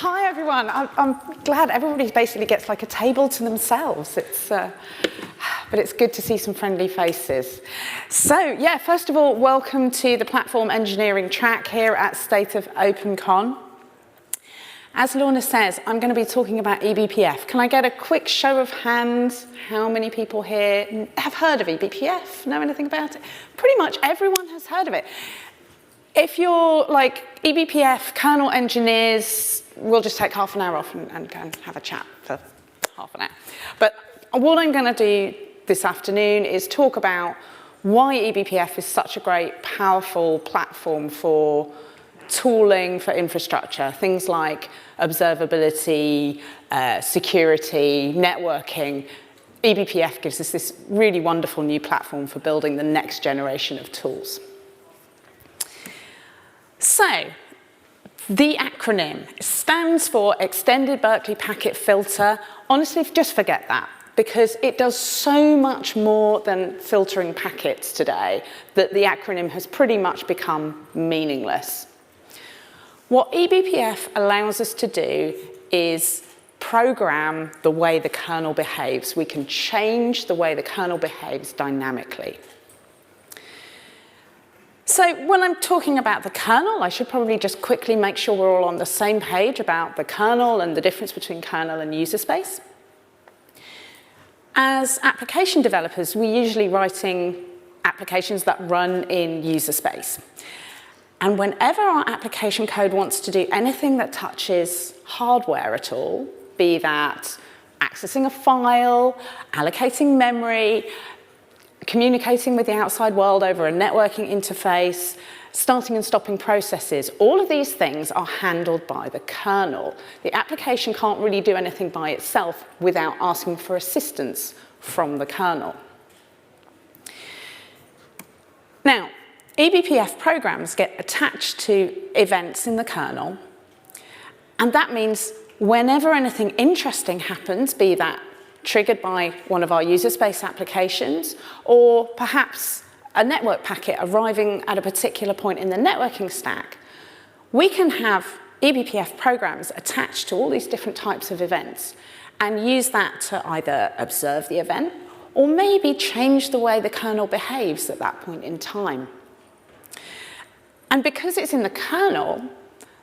Hi everyone. I'm glad everybody basically gets like a table to themselves. But it's good to see some friendly faces. So yeah, first of all, welcome to the platform engineering track here at State of OpenCon. As Lorna says, I'm going to be talking about eBPF. Can I get a quick show of hands? How many people here have heard of eBPF? Know anything about it? Pretty much everyone has heard of it. If you're like eBPF kernel engineers, we'll just take half an hour off and go and have a chat for half an hour. But what I'm going to do this afternoon is talk about why eBPF is such a great, powerful platform for tooling for infrastructure, things like observability, security, networking. eBPF gives us this really wonderful new platform for building the next generation of tools. So, the acronym stands for Extended Berkeley Packet Filter. Honestly, just forget that, because it does so much more than filtering packets today that the acronym has pretty much become meaningless. What eBPF allows us to do is program the way the kernel behaves. We can change the way the kernel behaves dynamically. So when I'm talking about the kernel, I should probably just quickly make sure we're all on the same page about the kernel and the difference between kernel and user space. As application developers, we're usually writing applications that run in user space. And whenever our application code wants to do anything that touches hardware at all, be that accessing a file, allocating memory, communicating with the outside world over a networking interface, starting and stopping processes, all of these things are handled by the kernel. The application can't really do anything by itself without asking for assistance from the kernel. Now, eBPF programs get attached to events in the kernel, and that means whenever anything interesting happens, be that triggered by one of our user space applications, or perhaps a network packet arriving at a particular point in the networking stack, we can have eBPF programs attached to all these different types of events and use that to either observe the event or maybe change the way the kernel behaves at that point in time. And because it's in the kernel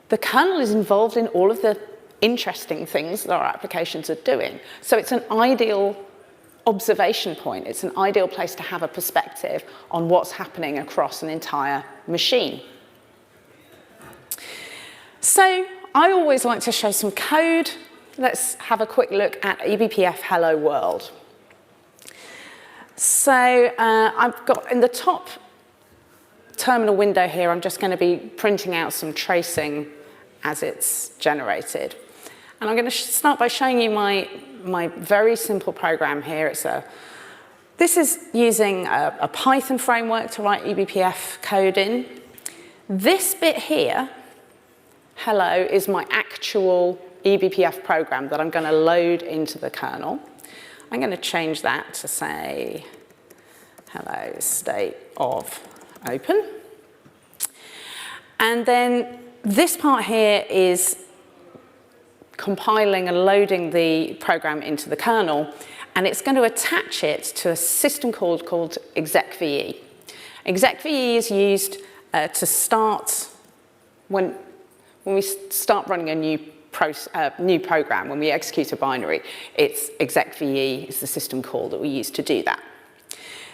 is involved in all of the interesting things that our applications are doing. So it's an ideal observation point. It's an ideal place to have a perspective on what's happening across an entire machine. So I always like to show some code. Let's have a quick look at eBPF Hello World. So I've got in the top terminal window here, I'm just going to be printing out some tracing as it's generated. And I'm going to start by showing you my very simple program here. This is using a Python framework to write eBPF code in. This bit here, hello, is my actual eBPF program that I'm going to load into the kernel. I'm going to change that to say, hello, state of open. And then this part here is compiling and loading the program into the kernel, and it's going to attach it to a system call called execve. Execve is used to start when we start running a new program, when we execute a binary. It's execve is the system call that we use to do that.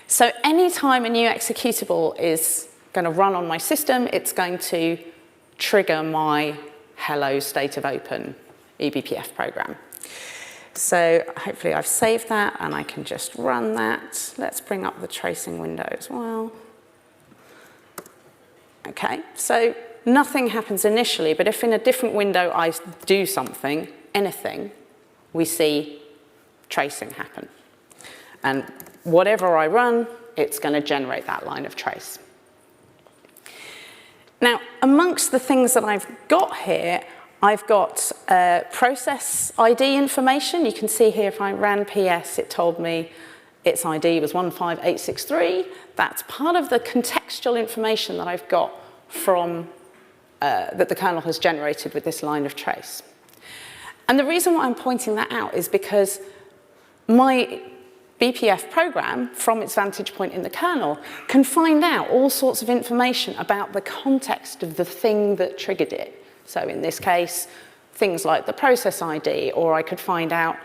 So anytime a new executable is going to run on my system, it's going to trigger my hello state of open eBPF program. So hopefully I've saved that and I can just run that. Let's bring up the tracing window as well. Okay, so nothing happens initially, but if in a different window I do something, anything, we see tracing happen. And whatever I run, it's going to generate that line of trace. Now, amongst the things that I've got here, I've got process ID information. You can see here if I ran PS, it told me its ID was 15863. That's part of the contextual information that I've got from that the kernel has generated with this line of trace. And the reason why I'm pointing that out is because my BPF program, from its vantage point in the kernel, can find out all sorts of information about the context of the thing that triggered it. So in this case, things like the process ID, or I could find out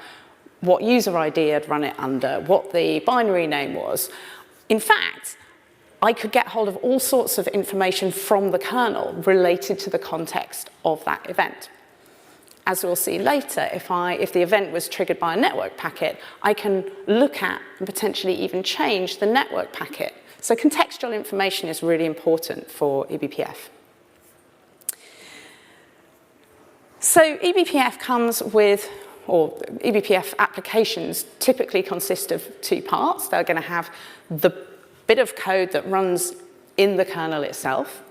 what user ID I'd run it under, what the binary name was. In fact, I could get hold of all sorts of information from the kernel related to the context of that event. As we'll see later, if the event was triggered by a network packet, I can look at and potentially even change the network packet. So contextual information is really important for eBPF. So eBPF comes with, or eBPF applications typically consist of two parts. They're going to have the bit of code that runs in the kernel itself,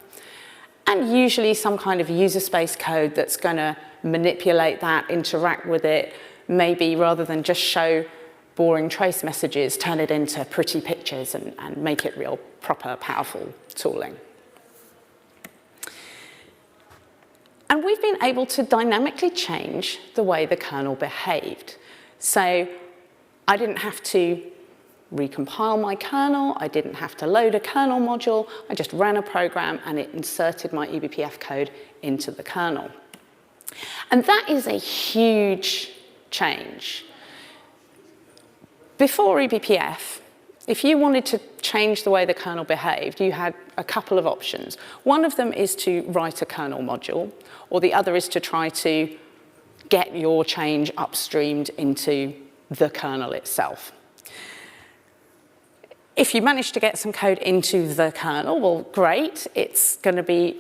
and usually some kind of user space code that's going to manipulate that, interact with it, maybe rather than just show boring trace messages, turn it into pretty pictures and make it real proper, powerful tooling. And we've been able to dynamically change the way the kernel behaved. So I didn't have to recompile my kernel, I didn't have to load a kernel module, I just ran a program and it inserted my eBPF code into the kernel. And that is a huge change. Before eBPF, if you wanted to change the way the kernel behaved, you had a couple of options. One of them is to write a kernel module, or the other is to try to get your change upstreamed into the kernel itself. If you manage to get some code into the kernel, well, great. It's going to be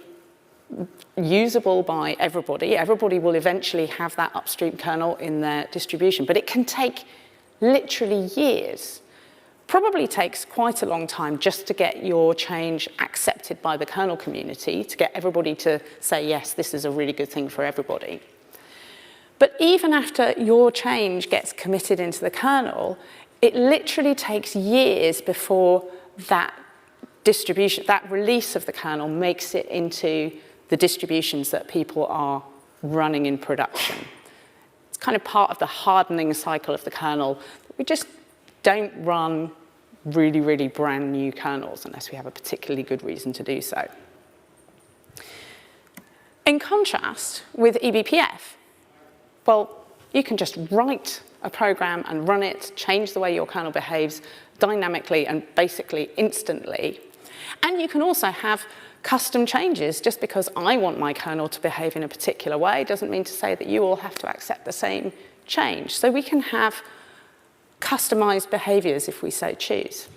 usable by everybody. Everybody will eventually have that upstream kernel in their distribution, but it can take literally years. Probably takes quite a long time just to get your change accepted by the kernel community, to get everybody to say, yes, this is a really good thing for everybody. But even after your change gets committed into the kernel, it literally takes years before that distribution, that release of the kernel makes it into the distributions that people are running in production. It's kind of part of the hardening cycle of the kernel. We just don't run really, really brand new kernels unless we have a particularly good reason to do so. In contrast with eBPF, well, you can just write a program and run it, change the way your kernel behaves dynamically and basically instantly. And you can also have custom changes. Just because I want my kernel to behave in a particular way doesn't mean to say that you all have to accept the same change. So we can have customized behaviors if we so choose.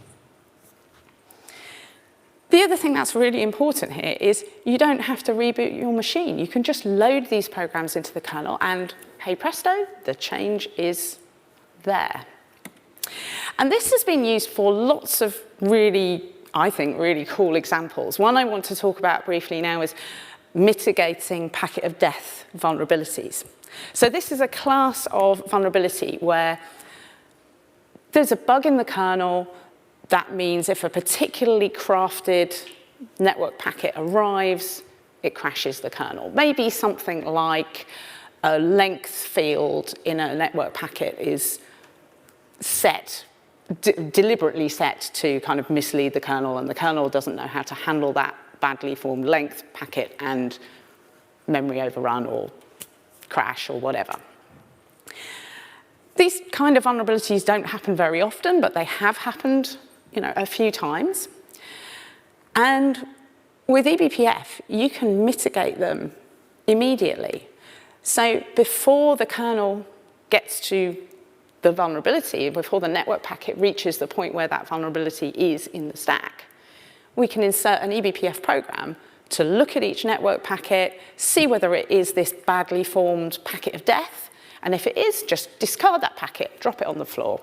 The other thing that's really important here is you don't have to reboot your machine. You can just load these programs into the kernel and, hey presto, the change is there. And this has been used for lots of really, I think, really cool examples. One I want to talk about briefly now is mitigating packet of death vulnerabilities. So this is a class of vulnerability where there's a bug in the kernel. That means if a particularly crafted network packet arrives, it crashes the kernel. Maybe something like a length field in a network packet is set, deliberately set to kind of mislead the kernel, and the kernel doesn't know how to handle that badly formed length packet and memory overrun or crash or whatever. These kind of vulnerabilities don't happen very often, but they have happened, a few times. And with eBPF, you can mitigate them immediately. So before the kernel gets to the vulnerability, before the network packet reaches the point where that vulnerability is in the stack, we can insert an eBPF program to look at each network packet, see whether it is this badly formed packet of death, and if it is, just discard that packet, drop it on the floor.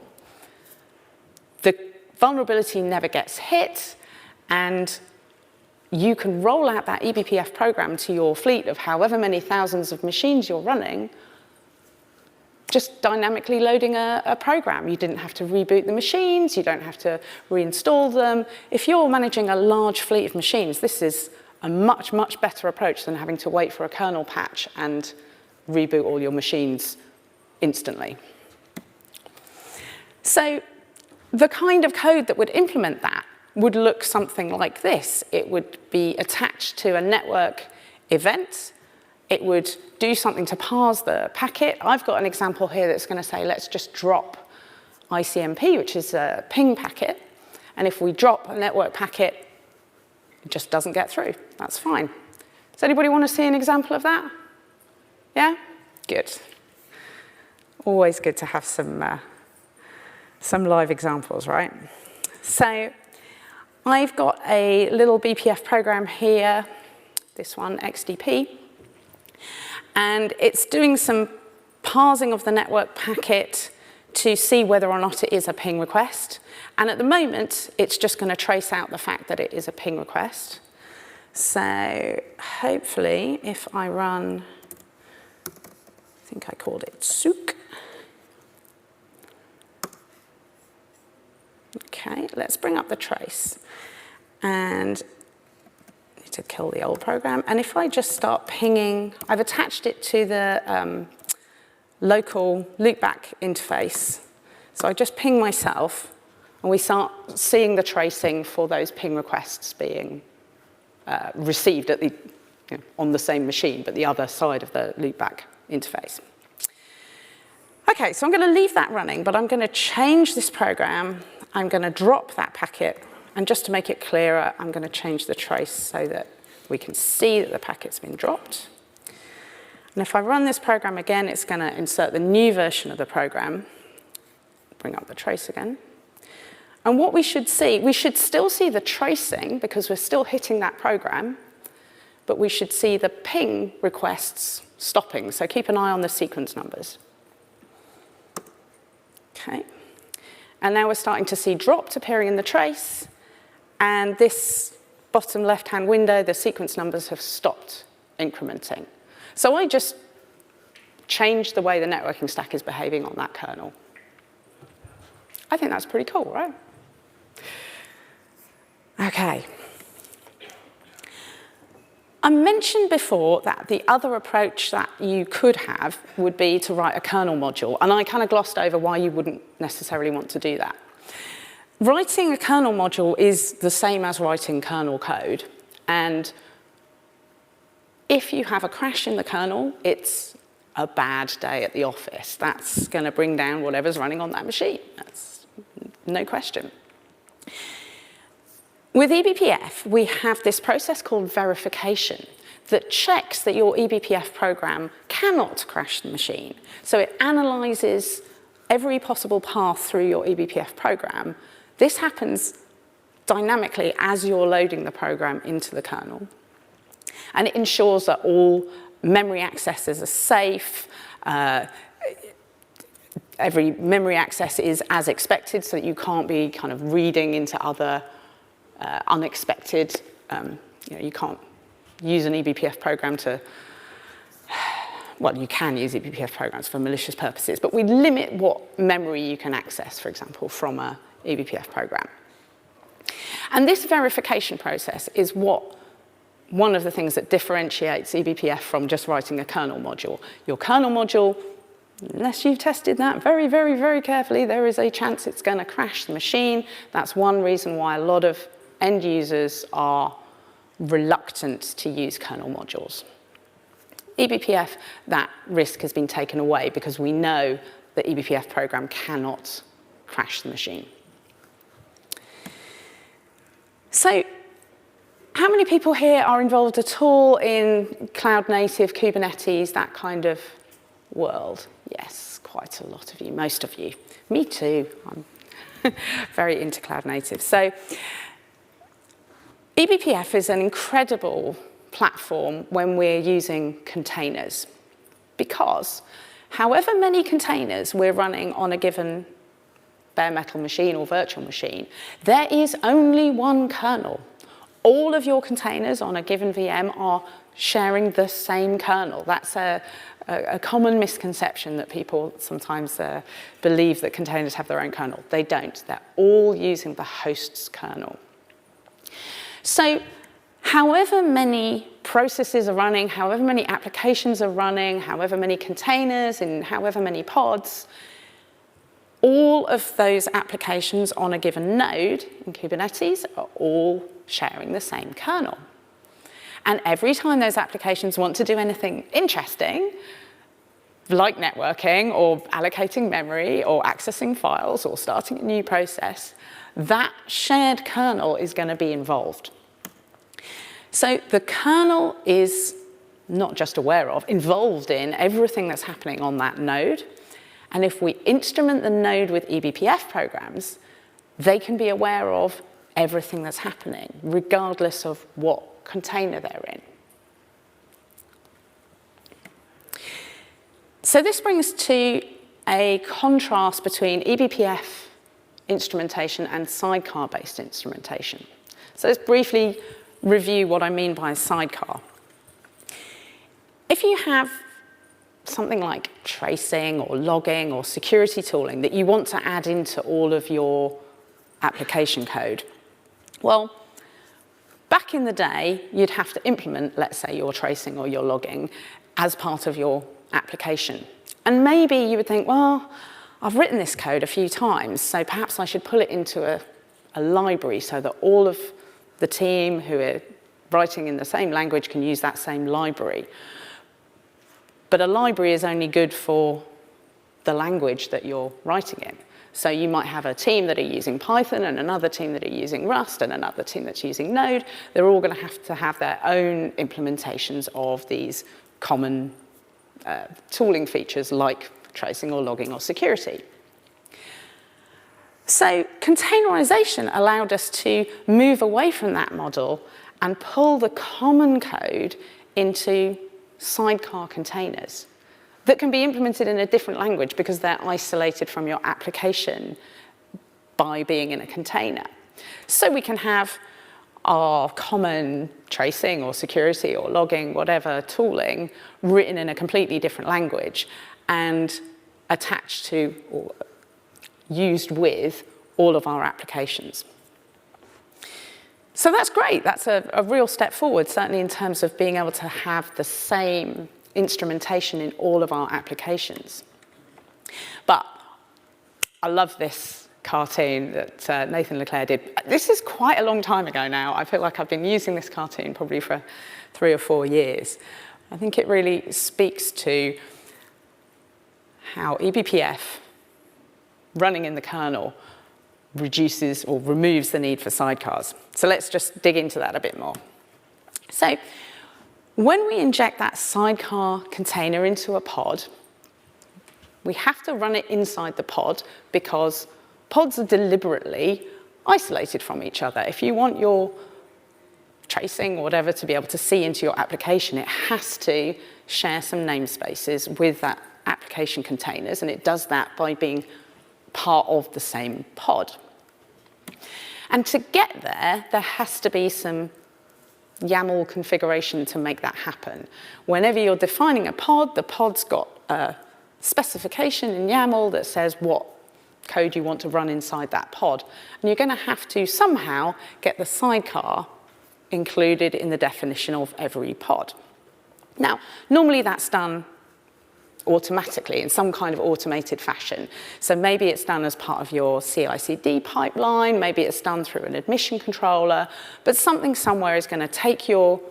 The vulnerability never gets hit, and you can roll out that eBPF program to your fleet of however many thousands of machines you're running, just dynamically loading a program. You didn't have to reboot the machines, you don't have to reinstall them. If you're managing a large fleet of machines, this is a much, much better approach than having to wait for a kernel patch and reboot all your machines instantly. So the kind of code that would implement that would look something like this. It would be attached to a network event. It would do something to parse the packet. I've got an example here that's going to say, let's just drop ICMP, which is a ping packet. And if we drop a network packet, it just doesn't get through. That's fine. Does anybody want to see an example of that? Yeah? Good. Always good to have some live examples, right? So I've got a little BPF program here, this one, XDP, and it's doing some parsing of the network packet to see whether or not it is a ping request. And at the moment, it's just going to trace out the fact that it is a ping request. So hopefully, if I run, I think I called it SOOC. Okay, let's bring up the trace. And I need to kill the old program. And if I just start pinging, I've attached it to the local loopback interface. So I just ping myself, and we start seeing the tracing for those ping requests being received at the, on the same machine, but the other side of the loopback interface. Okay, so I'm going to leave that running, but I'm going to change this program. I'm going to drop that packet, and just to make it clearer, I'm going to change the trace so that we can see that the packet's been dropped. And if I run this program again, it's going to insert the new version of the program. Bring up the trace again. And what we should still see the tracing because we're still hitting that program, but we should see the ping requests stopping. So keep an eye on the sequence numbers. Okay. And now we're starting to see dropped appearing in the trace. And this bottom left-hand window, the sequence numbers have stopped incrementing. So I just changed the way the networking stack is behaving on that kernel. I think that's pretty cool, right? Okay. I mentioned before that the other approach that you could have would be to write a kernel module, and I kind of glossed over why you wouldn't necessarily want to do that. Writing a kernel module is the same as writing kernel code, and if you have a crash in the kernel, it's a bad day at the office. That's going to bring down whatever's running on that machine. That's no question. With eBPF, we have this process called verification that checks that your eBPF program cannot crash the machine. So it analyzes every possible path through your eBPF program. This happens dynamically as you're loading the program into the kernel. And it ensures that all memory accesses are safe. Every memory access is as expected, so that you can't be kind of reading into other unexpected, you can't use an eBPF program to, well, you can use eBPF programs for malicious purposes, but we limit what memory you can access, for example, from an eBPF program. And this verification process is one of the things that differentiates eBPF from just writing a kernel module. Your kernel module, unless you've tested that very, very, very carefully, there is a chance it's going to crash the machine. That's one reason why a lot of end users are reluctant to use kernel modules. eBPF, that risk has been taken away because we know the eBPF program cannot crash the machine. So how many people here are involved at all in cloud-native, Kubernetes, that kind of world? Yes, quite a lot of you, most of you. Me too, I'm very into cloud-native. So eBPF is an incredible platform when we're using containers because however many containers we're running on a given bare metal machine or virtual machine, there is only one kernel. All of your containers on a given VM are sharing the same kernel. That's a common misconception that people sometimes believe that containers have their own kernel. They don't. They're all using the host's kernel. So however many processes are running, however many applications are running, however many containers in however many pods, all of those applications on a given node in Kubernetes are all sharing the same kernel. And every time those applications want to do anything interesting, like networking or allocating memory or accessing files or starting a new process, that shared kernel is going to be involved. So the kernel is not just aware of, involved in everything that's happening on that node. And if we instrument the node with eBPF programs, they can be aware of everything that's happening, regardless of what container they're in. So this brings to a contrast between eBPF instrumentation and sidecar-based instrumentation. So let's briefly review what I mean by a sidecar. If you have something like tracing or logging or security tooling that you want to add into all of your application code, well, back in the day, you'd have to implement, let's say, your tracing or your logging as part of your application. And maybe you would think, well, I've written this code a few times, so perhaps I should pull it into a library so that all of the team who are writing in the same language can use that same library. But a library is only good for the language that you're writing in. So you might have a team that are using Python and another team that are using Rust and another team that's using Node. They're all going to have their own implementations of these common tooling features like tracing or logging or security. So containerization allowed us to move away from that model and pull the common code into sidecar containers that can be implemented in a different language because they're isolated from your application by being in a container. So we can have our common tracing or security or logging, whatever tooling, written in a completely different language and attached to or used with all of our applications. So that's great. That's a real step forward, certainly in terms of being able to have the same instrumentation in all of our applications. But I love this cartoon that Nathan Leclerc did. This is quite a long time ago now. I feel like I've been using this cartoon probably for 3 or 4 years. I think it really speaks to how eBPF running in the kernel reduces or removes the need for sidecars. So let's just dig into that a bit more. So when we inject that sidecar container into a pod, we have to run it inside the pod because pods are deliberately isolated from each other. If you want your tracing or whatever to be able to see into your application, it has to share some namespaces with that application containers, and it does that by being part of the same pod. And to get there, there has to be some YAML configuration to make that happen. Whenever you're defining a pod, the pod's got a specification in YAML that says what code you want to run inside that pod. And you're going to have to somehow get the sidecar included in the definition of every pod. Now, normally that's done automatically in some kind of automated fashion. So maybe it's done as part of your CI/CD pipeline, maybe it's done through an admission controller, but something somewhere is going to take your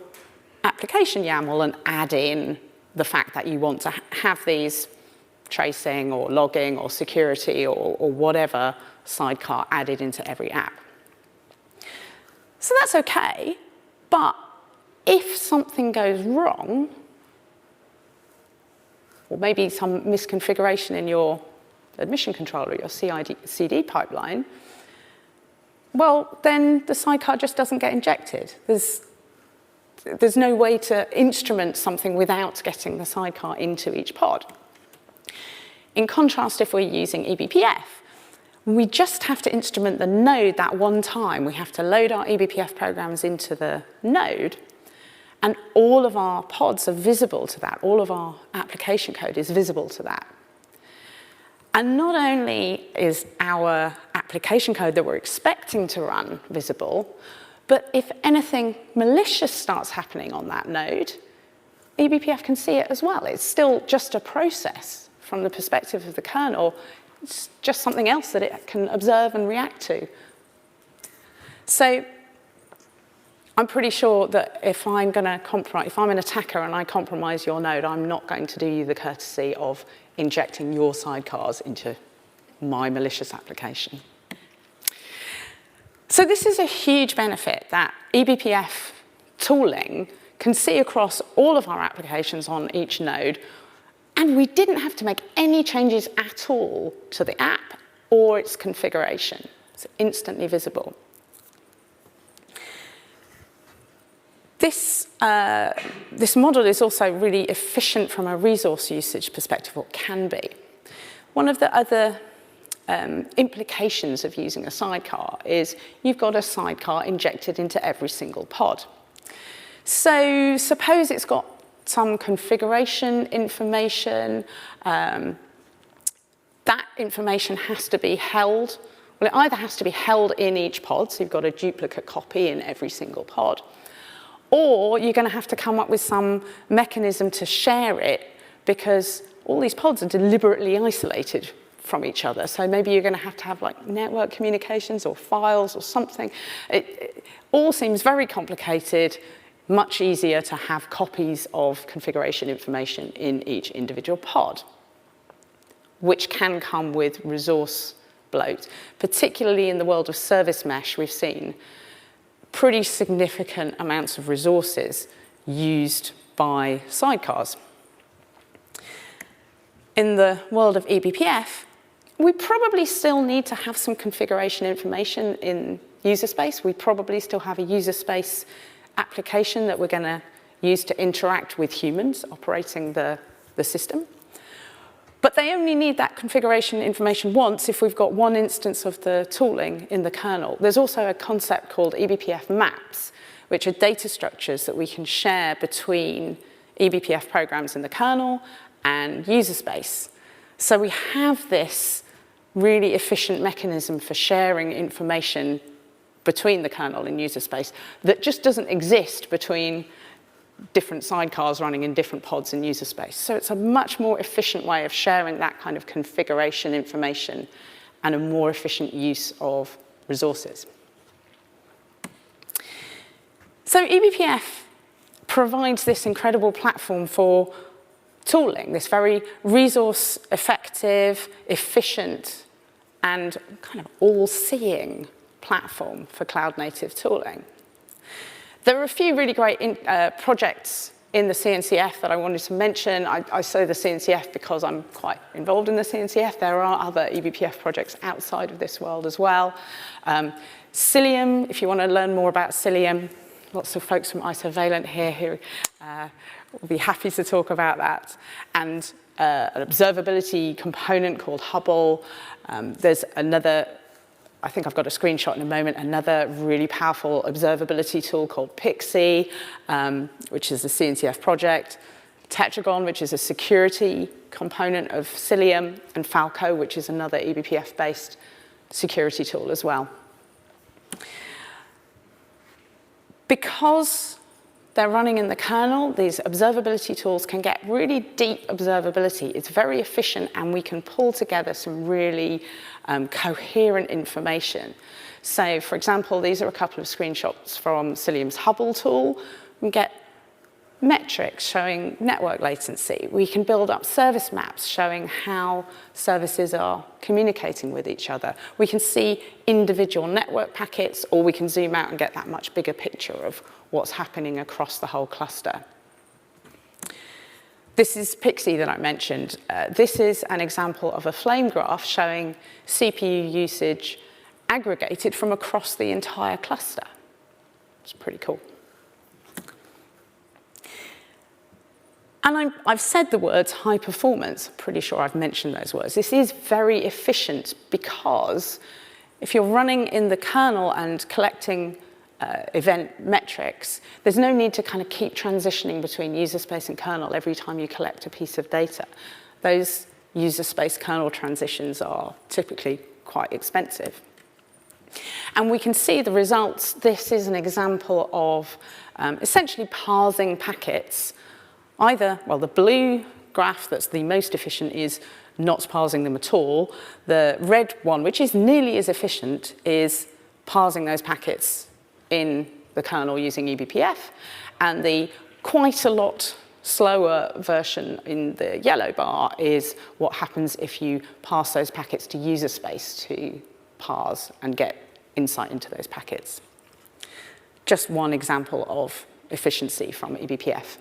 application YAML and add in the fact that you want to have these tracing or logging or security or whatever sidecar added into every app. So that's okay, but if something goes wrong, or maybe some misconfiguration in your admission controller, your CI/CD pipeline, well, then the sidecar just doesn't get injected. There's no way to instrument something without getting the sidecar into each pod. In contrast, if we're using eBPF, we just have to instrument the node that one time. We have to load our eBPF programs into the node, and all of our pods are visible to that. All of our application code is visible to that. And not only is our application code that we're expecting to run visible, But if anything malicious starts happening on that node, eBPF can see it as well. It's still just a process from the perspective of the kernel. It's just something else that it can observe and react to. So I'm pretty sure that if I'm an attacker and I compromise your node, I'm not going to do you the courtesy of injecting your sidecars into my malicious application. So this is a huge benefit that eBPF tooling can see across all of our applications on each node, and we didn't have to make any changes at all to the app or its configuration. It's instantly visible. This model is also really efficient from a resource usage perspective, or can be. One of the other implications of using a sidecar is you've got a sidecar injected into every single pod. So suppose it's got some configuration information. That information has to be held. Well, it either has to be held in each pod, so you've got a duplicate copy in every single pod, or you're going to have to come up with some mechanism to share it, because all these pods are deliberately isolated from each other. So maybe you're going to have like network communications or files or something. It all seems very complicated. Much easier to have copies of configuration information in each individual pod, which can come with resource bloat. Particularly in the world of service mesh, we've seen pretty significant amounts of resources used by sidecars. In the world of eBPF, we probably still need to have some configuration information in user space. We probably still have a user space application that we're going to use to interact with humans operating the system. But they only need that configuration information once if we've got one instance of the tooling in the kernel. There's also a concept called eBPF maps, which are data structures that we can share between eBPF programs in the kernel and user space. So we have this really efficient mechanism for sharing information between the kernel and user space that just doesn't exist between different sidecars running in different pods in user space. So it's a much more efficient way of sharing that kind of configuration information and a more efficient use of resources. So eBPF provides this incredible platform for tooling, this very resource effective, efficient, and kind of all-seeing platform for cloud-native tooling. There are a few really great projects in the CNCF that I wanted to mention. I say the CNCF because I'm quite involved in the CNCF. There are other eBPF projects outside of this world as well. Cilium, if you want to learn more about Cilium, lots of folks from Isovalent here who will be happy to talk about that. And an observability component called Hubble. There's another, I think I've got a screenshot in a moment, another really powerful observability tool called Pixie, which is a CNCF project. Tetragon, which is a security component of Cilium, and Falco, which is another eBPF-based security tool as well. Because they're running in the kernel, these observability tools can get really deep observability. It's very efficient, and we can pull together some really coherent information. So, for example, these are a couple of screenshots from Cilium's Hubble tool. We can get metrics showing network latency. We can build up service maps showing how services are communicating with each other. We can see individual network packets, or we can zoom out and get that much bigger picture of what's happening across the whole cluster. This is Pixie that I mentioned. This is an example of a flame graph showing CPU usage aggregated from across the entire cluster. It's pretty cool. And I've said the words high performance. I'm pretty sure I've mentioned those words. This is very efficient because if you're running in the kernel and collecting event metrics, there's no need to kind of keep transitioning between user space and kernel every time you collect a piece of data. Those user space kernel transitions are typically quite expensive. And we can see the results. This is an example of essentially parsing packets. Either, well, the blue graph that's the most efficient is not parsing them at all. The red one, which is nearly as efficient, is parsing those packets in the kernel using eBPF. And the quite a lot slower version in the yellow bar is what happens if you pass those packets to user space to parse and get insight into those packets. Just one example of efficiency from eBPF.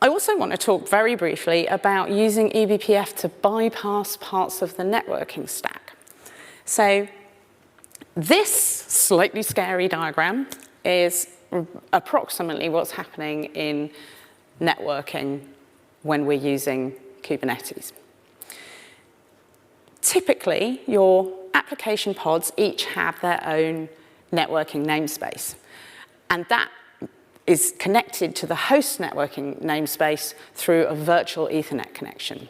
I also want to talk very briefly about using eBPF to bypass parts of the networking stack. So this slightly scary diagram is approximately what's happening in networking when we're using Kubernetes. Typically, your application pods each have their own networking namespace, and that is connected to the host networking namespace through a virtual Ethernet connection.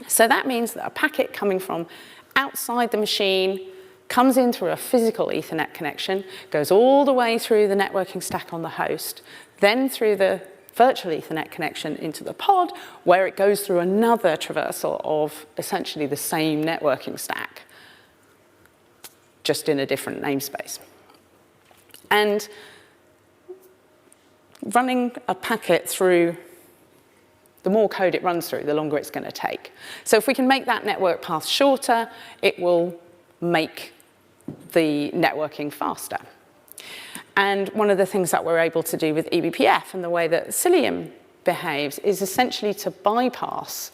So that means that a packet coming from outside the machine comes in through a physical Ethernet connection, goes all the way through the networking stack on the host, then through the virtual Ethernet connection into the pod, where it goes through another traversal of essentially the same networking stack, just in a different namespace. And running a packet through, the more code it runs through, the longer it's going to take. So if we can make that network path shorter, it will make the networking faster. And one of the things that we're able to do with eBPF and the way that Cilium behaves is essentially to bypass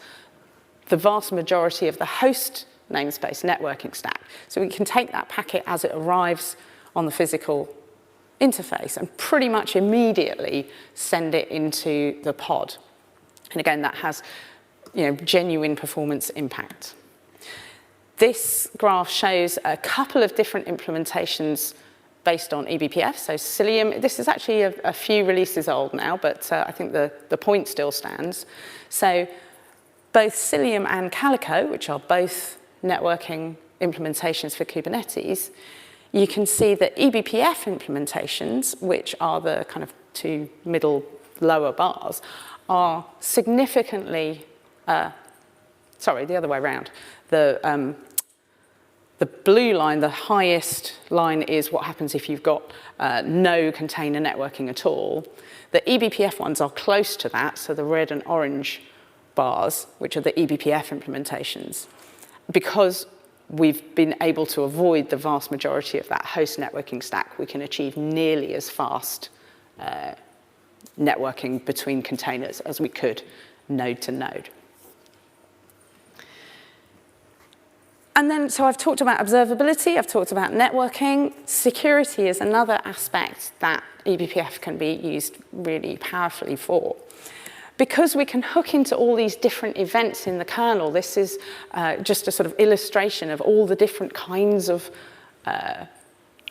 the vast majority of the host namespace networking stack. So we can take that packet as it arrives on the physical interface and pretty much immediately send it into the pod. And again, that has, genuine performance impact. This graph shows a couple of different implementations based on eBPF. So Cilium, this is actually a few releases old now, but I think the point still stands. So both Cilium and Calico, which are both networking implementations for Kubernetes, you can see that eBPF implementations, which are the kind of two middle lower bars, are significantly, sorry, the other way around. The blue line, the highest line, is what happens if you've got no container networking at all. The eBPF ones are close to that, so the red and orange bars, which are the eBPF implementations, because we've been able to avoid the vast majority of that host networking stack, we can achieve nearly as fast networking between containers as we could node to node. And then, so I've talked about observability, I've talked about networking. Security is another aspect that eBPF can be used really powerfully for. Because we can hook into all these different events in the kernel, this is just a sort of illustration of all the different kinds of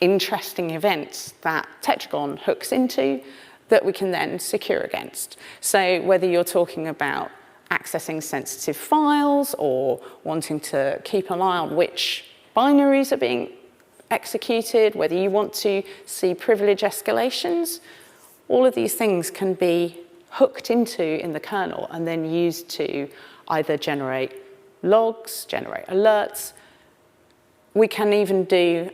interesting events that Tetragon hooks into that we can then secure against. So whether you're talking about accessing sensitive files or wanting to keep an eye on which binaries are being executed, whether you want to see privilege escalations, all of these things can be hooked into in the kernel and then used to either generate logs, generate alerts. We can even do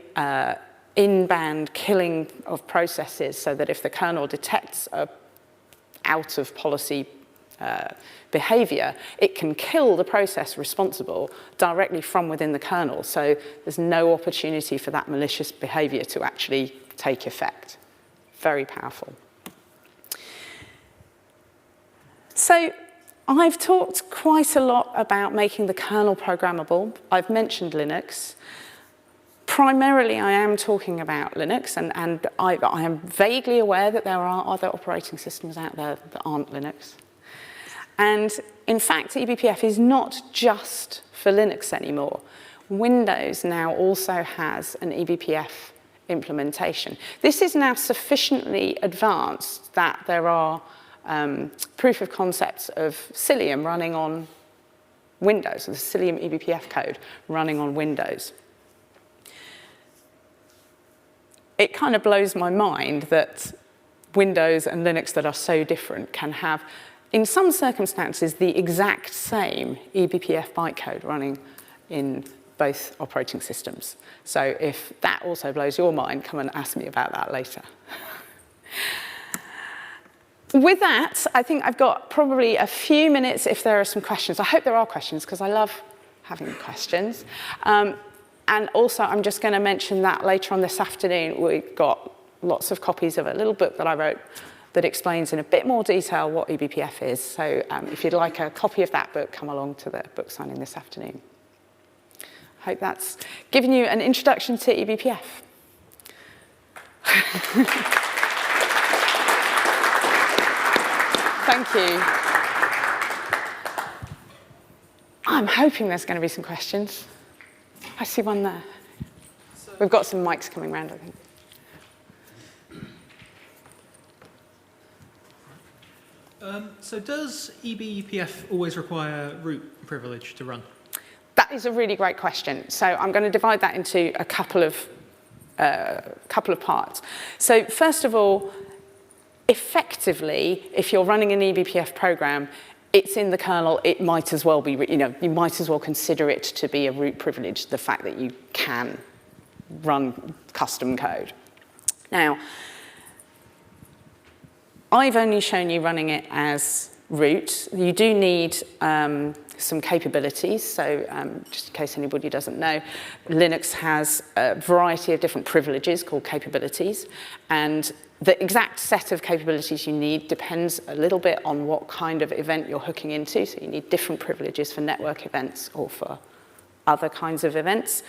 in-band killing of processes so that if the kernel detects a out of policy behavior, it can kill the process responsible directly from within the kernel. So there's no opportunity for that malicious behavior to actually take effect. Very powerful. So I've talked quite a lot about making the kernel programmable. I've mentioned Linux. Primarily, I am talking about Linux, and I am vaguely aware that there are other operating systems out there that aren't Linux. And in fact, eBPF is not just for Linux anymore. Windows now also has an eBPF implementation. This is now sufficiently advanced that there are proof of concepts of Cilium running on Windows, so the Cilium eBPF code running on Windows. it kind of blows my mind that Windows and Linux that are so different can have, in some circumstances, the exact same eBPF bytecode running in both operating systems. So if that also blows your mind, come and ask me about that later. With that, I think I've got probably a few minutes if there are some questions. I hope there are questions, because I love having questions. And also, I'm just going to mention that later on this afternoon, we've got lots of copies of a little book that I wrote that explains in a bit more detail what eBPF is. So if you'd like a copy of that book, come along to the book signing this afternoon. Hope that's given you an introduction to eBPF. Thank you. I'm hoping there's going to be some questions. I see one there. We've got some mics coming around, I think. So does eBPF always require root privilege to run? That is a really great question. So I'm going to divide that into a couple of parts. So first of all, effectively, if you're running an eBPF program, it's in the kernel, it might as well be, you might as well consider it to be a root privilege, the fact that you can run custom code. Now, I've only shown you running it as root. You do need some capabilities. So just in case anybody doesn't know, Linux has a variety of different privileges called capabilities. And the exact set of capabilities you need depends a little bit on what kind of event you're hooking into. So you need different privileges for network events or for other kinds of events.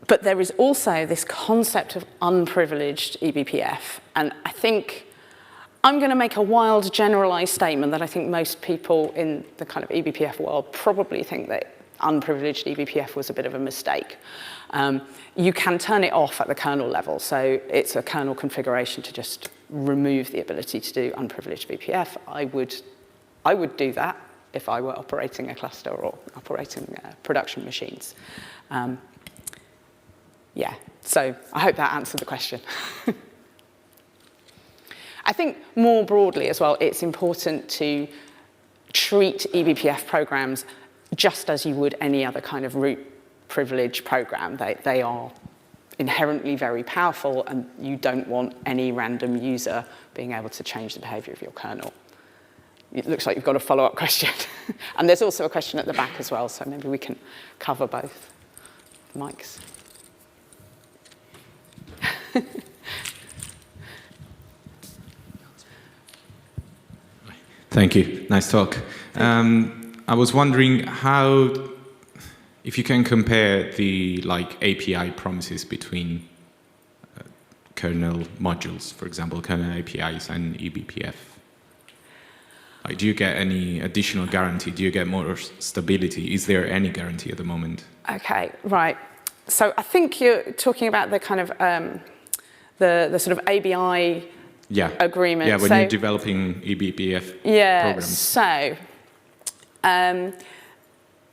But there is also this concept of unprivileged eBPF. And I think I'm going to make a wild generalized statement that I think most people in the kind of eBPF world probably think that unprivileged eBPF was a bit of a mistake. You can turn it off at the kernel level. So it's a kernel configuration to just remove the ability to do unprivileged eBPF. I would do that if I were operating a cluster or operating production machines. Yeah, so I hope that answered the question. I think more broadly as well, it's important to treat eBPF programs just as you would any other kind of root privilege program. They are inherently very powerful, and you don't want any random user being able to change the behavior of your kernel. It looks like you've got a follow-up question. And there's also a question at the back as well, so maybe we can cover both mics. Thank you. Nice talk. I was wondering if you can compare the API promises between kernel modules, for example, kernel APIs and eBPF. Do you get any additional guarantee? Do you get more stability? Is there any guarantee at the moment? Okay, right. So I think you're talking about the kind of the sort of ABI agreement. Yeah, when you're developing eBPF programs. So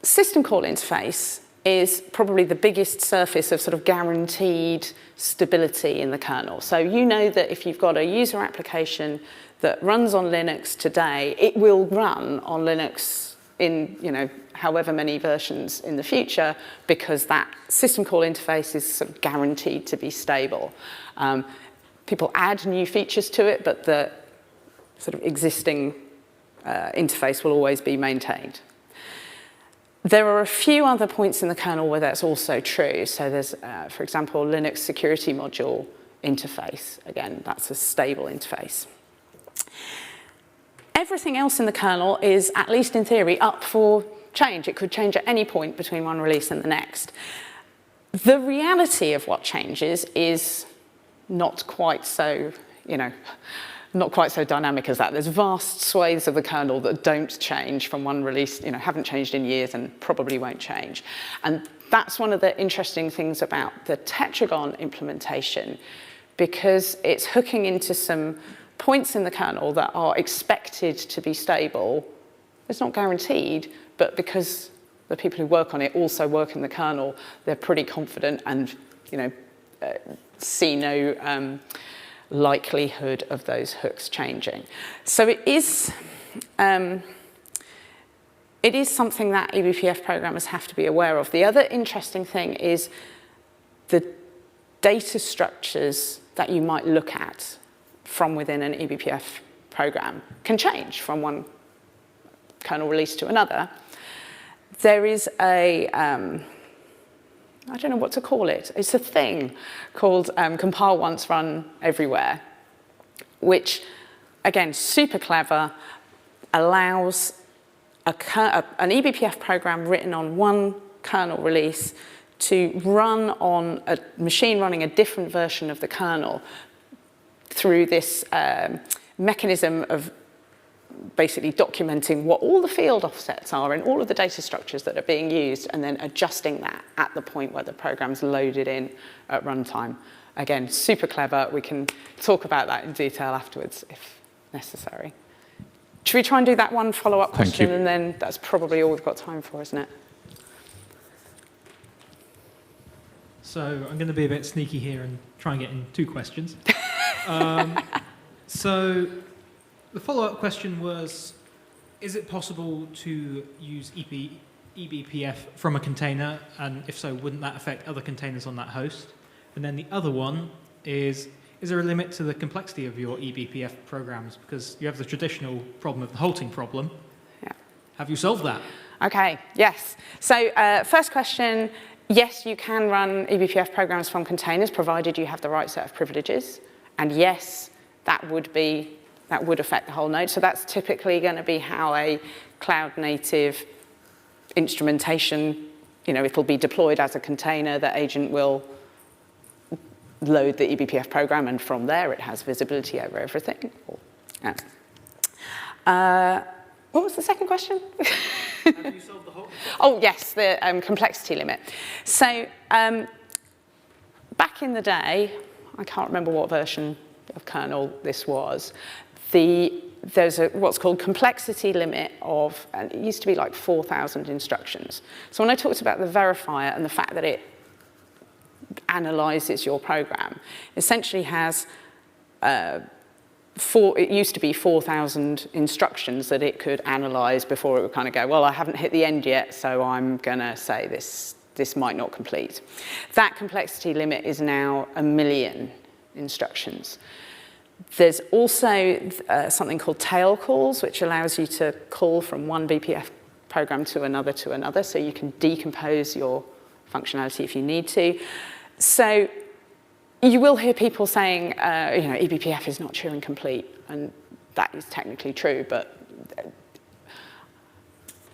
system call interface is probably the biggest surface of sort of guaranteed stability in the kernel. So you know that if you've got a user application that runs on Linux today, it will run on Linux in however many versions in the future, because that system call interface is sort of guaranteed to be stable. People add new features to it, but the sort of existing interface will always be maintained. There are a few other points in the kernel where that's also true. So there's, for example, Linux security module interface. Again, that's a stable interface. Everything else in the kernel is, at least in theory, up for change. It could change at any point between one release and the next. The reality of what changes is not quite so, not quite so dynamic as that. There's vast swathes of the kernel that don't change from one release, haven't changed in years and probably won't change. And that's one of the interesting things about the Tetragon implementation, because it's hooking into some points in the kernel that are expected to be stable. It's not guaranteed, but because the people who work on it also work in the kernel, they're pretty confident, and see no likelihood of those hooks changing. So it is something that eBPF programmers have to be aware of. The other interesting thing is the data structures that you might look at from within an eBPF program can change from one kernel release to another. There is I don't know what to call it. It's a thing called compile once, run everywhere, which, again, super clever, allows an eBPF program written on one kernel release to run on a machine running a different version of the kernel through this mechanism of basically documenting what all the field offsets are and all of the data structures that are being used, and then adjusting that at the point where the program's loaded in at runtime. Again, super clever. We can talk about that in detail afterwards if necessary. Should we try and do that one follow-up question, and then that's probably all we've got time for, isn't it? So I'm going to be a bit sneaky here and try and get in 2 questions. So the follow-up question was, is it possible to use eBPF from a container? And if so, wouldn't that affect other containers on that host? And then the other one is there a limit to the complexity of your eBPF programs? Because you have the traditional problem of the halting problem. Yeah. Have you solved that? Okay, yes. So first question, yes, you can run eBPF programs from containers, provided you have the right set of privileges. And yes, that would affect the whole node. So that's typically going to be how a cloud-native instrumentation, it'll be deployed as a container. The agent will load the eBPF program, and from there it has visibility over everything. What was the second question? Have you solved the whole? Oh, yes, the complexity limit. So back in the day, I can't remember what version of kernel this was, there's what's called complexity limit of, and it used to be like 4,000 instructions. So when I talked about the verifier and the fact that it analyzes your program, essentially has it used to be 4,000 instructions that it could analyze before it would kind of go, well, I haven't hit the end yet, so I'm going to say this might not complete. That complexity limit is now 1 million instructions. There's also something called tail calls, which allows you to call from one BPF program to another, so you can decompose your functionality if you need to. So you will hear people saying, eBPF is not Turing complete, and that is technically true, but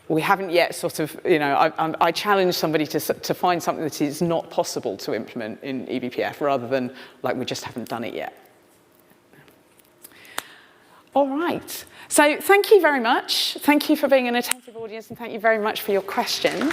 we haven't yet sort of, I challenge somebody to find something that is not possible to implement in eBPF rather than like we just haven't done it yet. All right. So thank you very much. Thank you for being an attentive audience, and thank you very much for your questions.